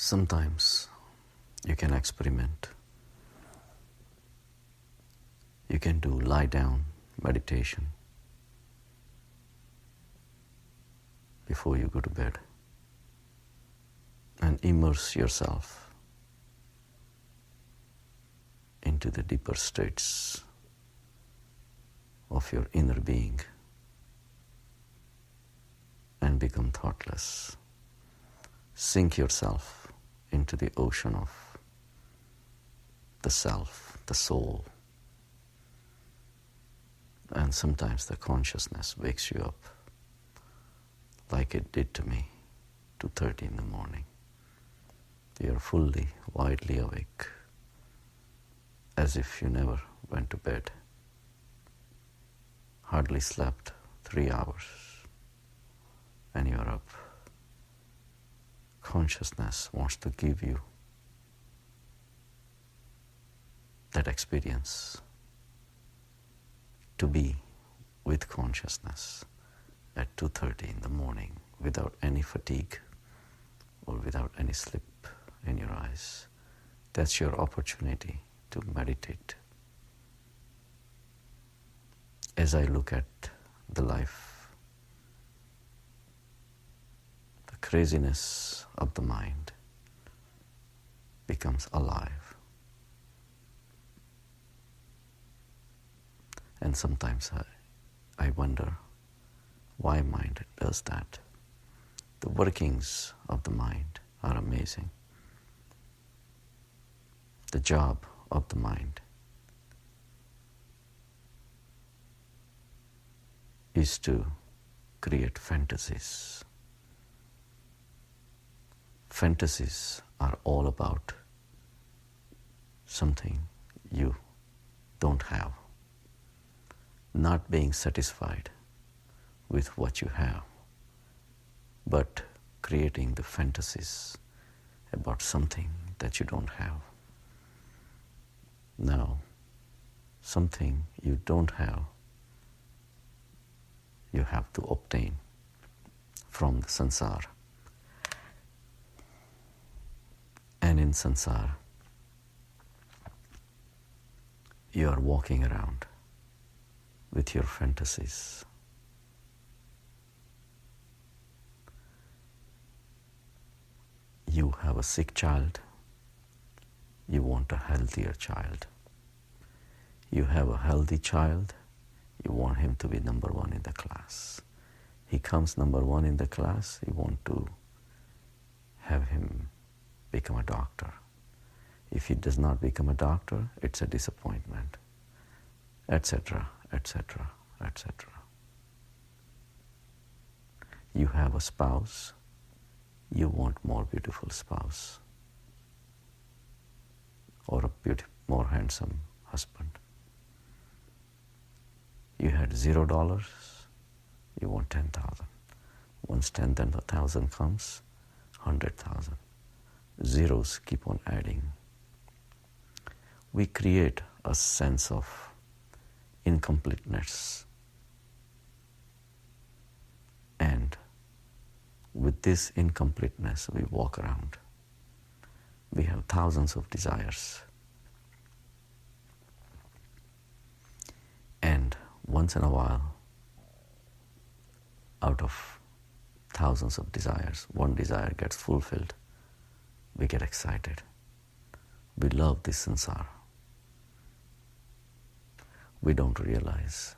Sometimes you can experiment. You can do lie down meditation before you go to bed and immerse yourself into the deeper states of your inner being and become thoughtless. Sink yourself into the ocean of the self, the soul. And sometimes the consciousness wakes you up like it did to me, 2:30 in the morning. You're fully, widely awake, as if you never went to bed, hardly slept 3 hours, and you're up. Consciousness wants to give you that experience, to be with consciousness at 2:30 in the morning without any fatigue or without any sleep in your eyes. That's your opportunity to meditate. As I look at the life, the craziness of the mind becomes alive. And sometimes I wonder why mind does that. The workings of the mind are amazing. The job of the mind is to create fantasies. Fantasies are all about something you don't have, not being satisfied with what you have, but creating the fantasies about something that you don't have. Now, something you don't have, you have to obtain from the samsara. And in samsara, you are walking around with your fantasies. You have a sick child, you want a healthier child. You have a healthy child, you want him to be number one in the class. He comes number one in the class, you want to have him become a doctor. If he does not become a doctor, it's a disappointment, etc., etc., etc. You have a spouse, you want more beautiful spouse or a more handsome husband. You had $0, you want 10,000. Once 10,000 comes, 100,000. Zeros keep on adding. We create a sense of incompleteness. And with this incompleteness, we walk around. We have thousands of desires. And once in a while, out of thousands of desires, one desire gets fulfilled. We get excited. We love this samsara. We don't realize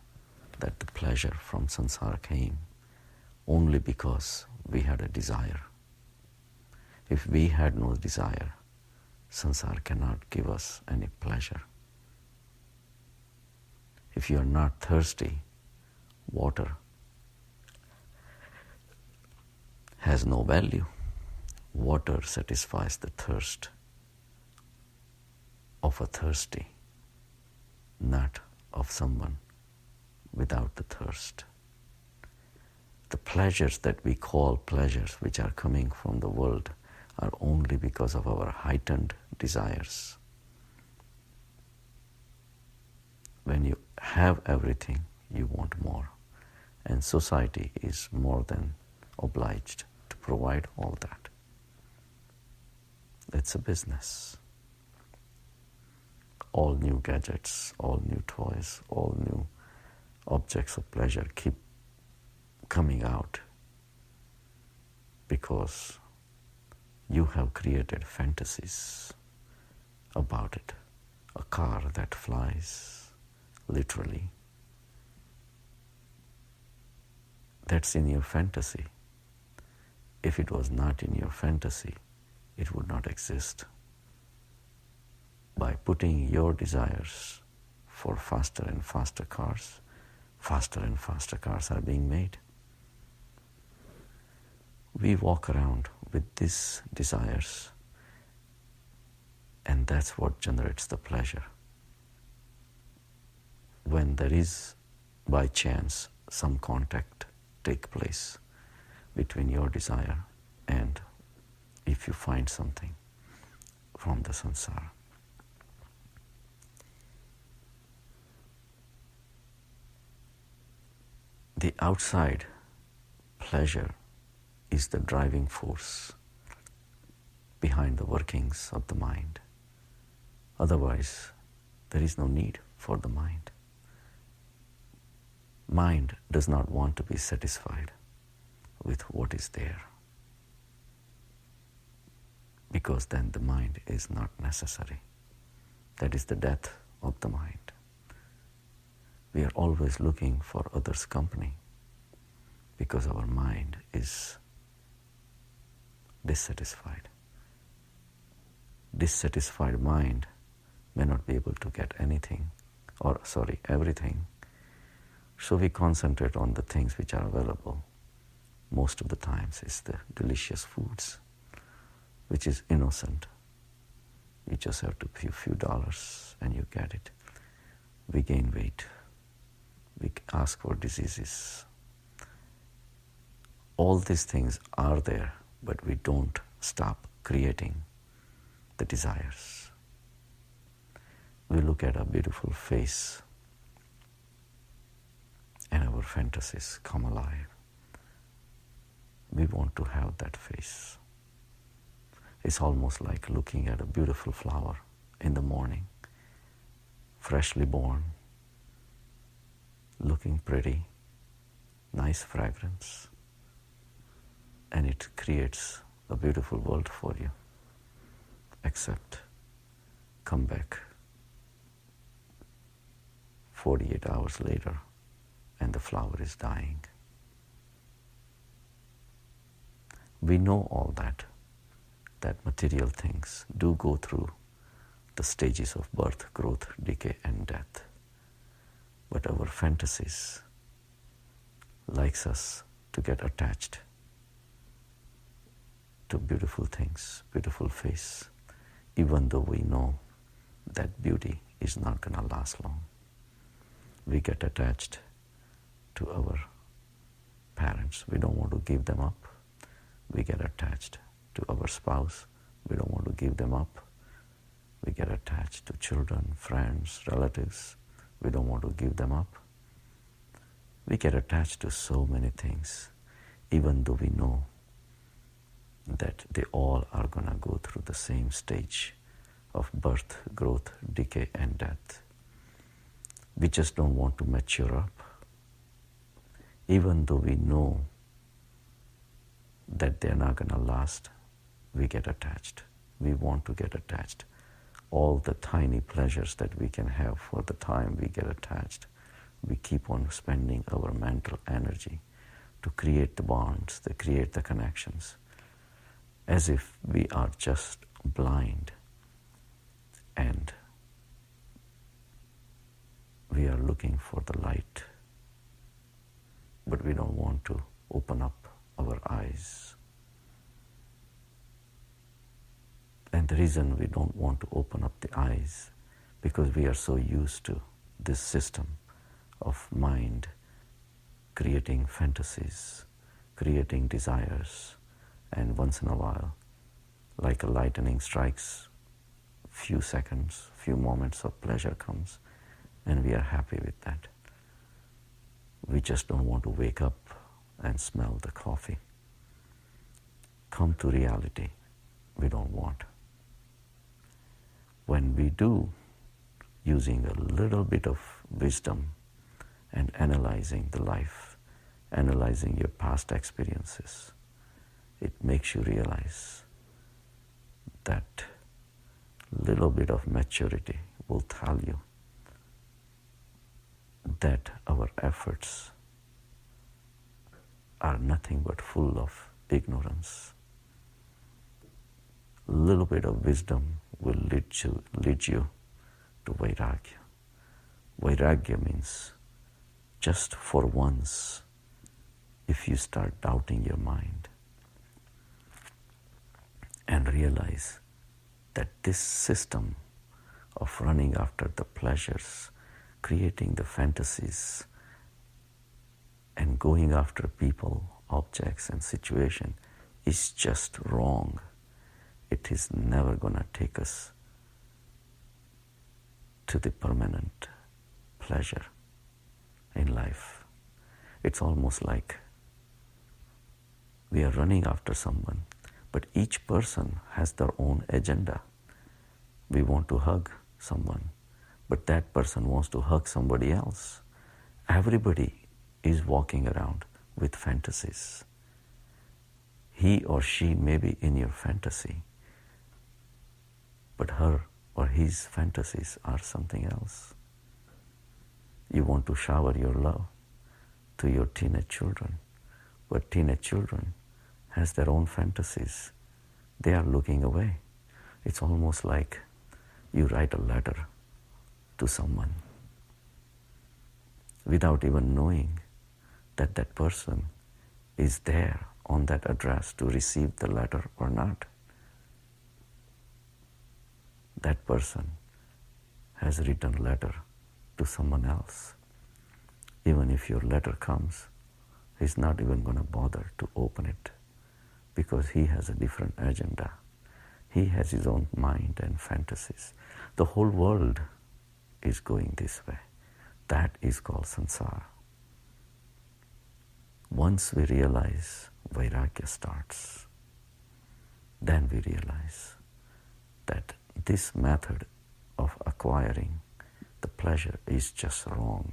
that the pleasure from samsara came only because we had a desire. If we had no desire, samsara cannot give us any pleasure. If you are not thirsty, water has no value. Water satisfies the thirst of a thirsty, not of someone without the thirst. The pleasures that we call pleasures, which are coming from the world, are only because of our heightened desires. When you have everything, you want more. And society is more than obliged to provide all that. It's a business. All new gadgets, all new toys, all new objects of pleasure keep coming out because you have created fantasies about it. A car that flies, literally. That's in your fantasy. If it was not in your fantasy, it would not exist. By putting your desires for faster and faster cars are being made. We walk around with these desires, and that's what generates the pleasure. When there is, by chance, some contact take place between your desire and if you find something from the samsara. The outside pleasure is the driving force behind the workings of the mind. Otherwise, there is no need for the mind. Mind does not want to be satisfied with what is there, because then the mind is not necessary. That is the death of the mind. We are always looking for others' company because our mind is dissatisfied. Dissatisfied mind may not be able to get everything. So we concentrate on the things which are available. Most of the times it's the delicious foods, which is innocent. You just have to pay a few dollars and you get it. We gain weight. We ask for diseases. All these things are there, but we don't stop creating the desires. We look at a beautiful face and our fantasies come alive. We want to have that face. It's almost like looking at a beautiful flower in the morning, freshly born, looking pretty, nice fragrance, and it creates a beautiful world for you. Except come back 48 hours later and the flower is dying. We know all that material things do go through the stages of birth, growth, decay, and death. But our fantasies likes us to get attached to beautiful things, beautiful face, even though we know that beauty is not going to last long. We get attached to our parents. We don't want to give them up. We get attached to our spouse. We don't want to give them up. We get attached to children, friends, relatives. We don't want to give them up. We get attached to so many things, even though we know that they all are going to go through the same stage of birth, growth, decay, and death. We just don't want to mature up. Even though we know that they're not going to last, we get attached. We want to get attached. All the tiny pleasures that we can have for the time we get attached, we keep on spending our mental energy to create the bonds, to create the connections, as if we are just blind and we are looking for the light, but we don't want to open up our eyes. And the reason we don't want to open up the eyes, because we are so used to this system of mind creating fantasies, creating desires, and once in a while, like a lightning strikes, few seconds, few moments of pleasure comes, and we are happy with that. We just don't want to wake up and smell the coffee. Come to reality, we don't want. when we do, using a little bit of wisdom and analyzing the life, analyzing your past experiences, it makes you realize that little bit of maturity will tell you that our efforts are nothing but full of ignorance. Little bit of wisdom will lead you to Vairagya. Vairagya means just for once, if you start doubting your mind and realize that this system of running after the pleasures, creating the fantasies, and going after people, objects, and situation is just wrong. It is never going to take us to the permanent pleasure in life. It's almost like we are running after someone, but each person has their own agenda. We want to hug someone, but that person wants to hug somebody else. Everybody is walking around with fantasies. He or she may be in your fantasy, but her or his fantasies are something else. You want to shower your love to your teenage children, but teenage children has their own fantasies. They are looking away. It's almost like you write a letter to someone without even knowing that that person is there on that address to receive the letter or not. That person has written a letter to someone else. Even if your letter comes, he's not even going to bother to open it because he has a different agenda. He has his own mind and fantasies. The whole world is going this way. That is called samsara. Once we realize Vairagya starts, then we realize that this method of acquiring the pleasure is just wrong.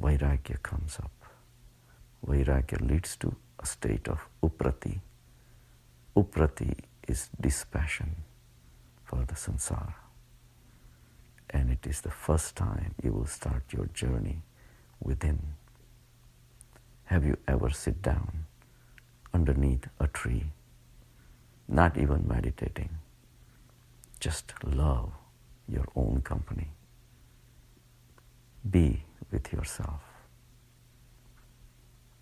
Vairagya comes up. Vairagya leads to a state of uprati. Uprati is dispassion for the samsara. And it is the first time you will start your journey within. Have you ever sit down underneath a tree, not even meditating, just love your own company? Be with yourself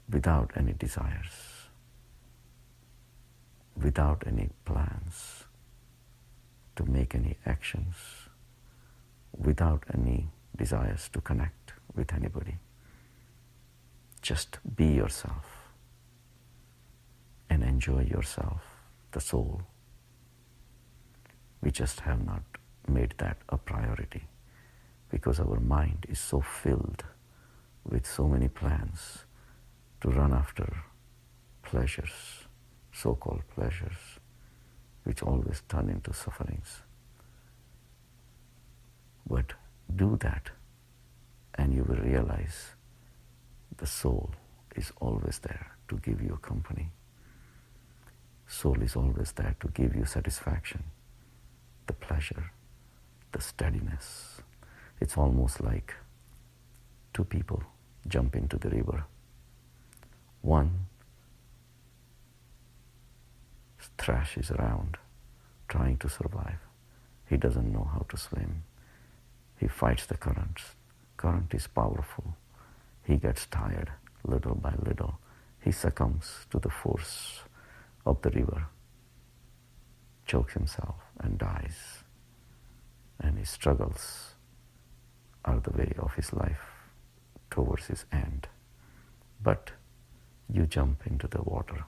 without any desires, without any plans to make any actions, without any desires to connect with anybody. Just be yourself and enjoy yourself, the soul. We just have not made that a priority because our mind is so filled with so many plans to run after pleasures, so-called pleasures, which always turn into sufferings. But do that and you will realize the soul is always there to give you company. Soul is always there to give you satisfaction, the pleasure, the steadiness. It's almost like two people jump into the river. One thrashes around trying to survive. He doesn't know how to swim. He fights the currents. Current is powerful. He gets tired little by little. He succumbs to the force of the river, chokes himself and dies. And his struggles are the way of his life towards his end. But you jump into the water.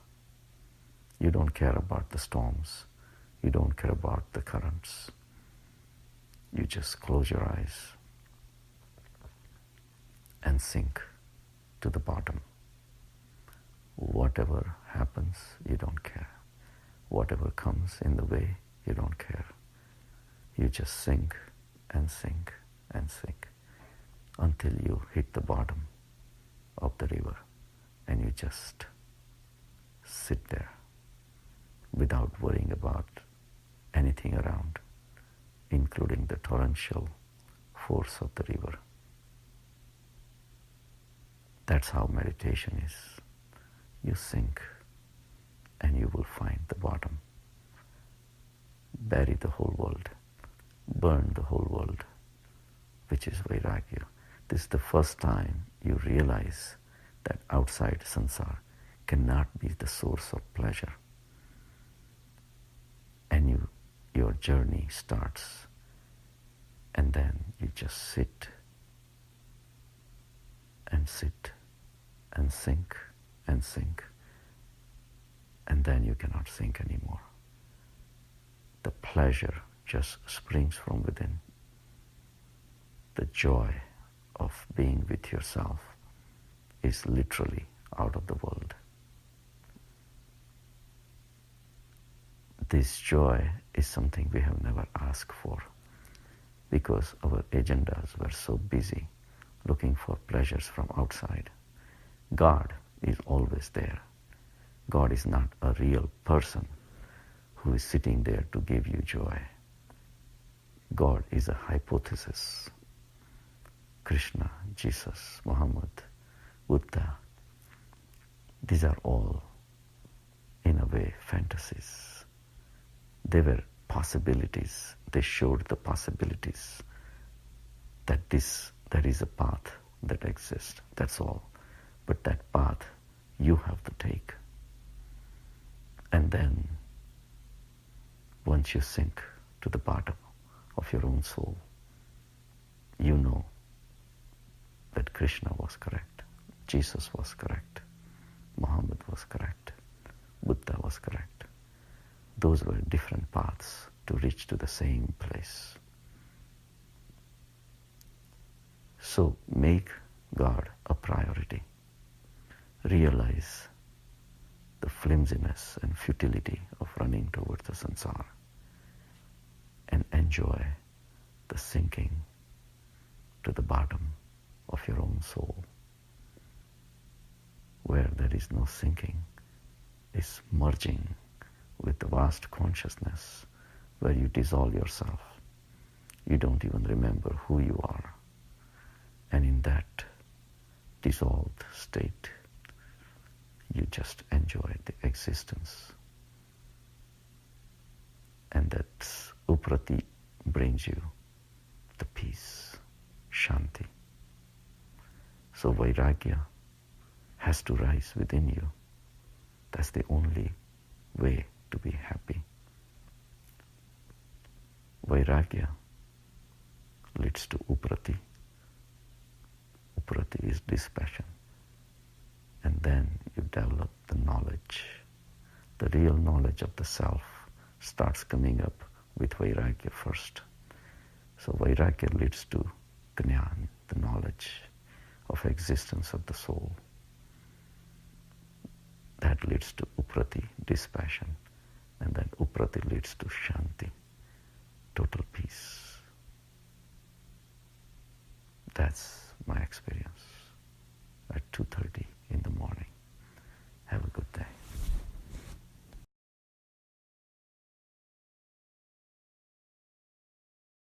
You don't care about the storms. You don't care about the currents. You just close your eyes and sink to the bottom. Whatever happens, you don't care. Whatever comes in the way, you don't care. You just sink and sink and sink until you hit the bottom of the river, and you just sit there without worrying about anything around, including the torrential force of the river. That's how meditation is. You sink and you will find the bottom. Bury the whole world, burn the whole world, which is Vairagya. This is the first time you realize that outside sansar cannot be the source of pleasure. And your journey starts, and then you just sit and sit and sink and sink, and then you cannot sink anymore. The pleasure just springs from within. The joy of being with yourself is literally out of the world. This joy is something we have never asked for, because our agendas were so busy looking for pleasures from outside. God is always there. God is not a real person who is sitting there to give you joy. God is a hypothesis. Krishna, Jesus, Muhammad, Buddha, these are all, in a way, fantasies. They were possibilities. They showed the possibilities that there is a path that exists. That's all. But that path you have to take. And then, once you sink to the bottom of your own soul, you know that Krishna was correct, Jesus was correct, Muhammad was correct, Buddha was correct. Those were different paths to reach to the same place. So make God a priority. Realize the flimsiness and futility of running towards the sansar, and enjoy the sinking to the bottom of your own soul. Where there is no sinking is merging with the vast consciousness, where you dissolve yourself. You don't even remember who you are. And in that dissolved state, you just enjoy the existence. And that uprati brings you the peace, shanti. So Vairagya has to rise within you. That's the only way to be happy. Vairagya leads to uprati. Uprati is dispassion. And then you develop the knowledge. The real knowledge of the self starts coming up with Vairagya first. So Vairagya leads to Jnana, the knowledge of existence of the soul. That leads to uprati, dispassion. And then uprati leads to shanti, total peace. That's my experience at 2:30 in the morning. Have a good day.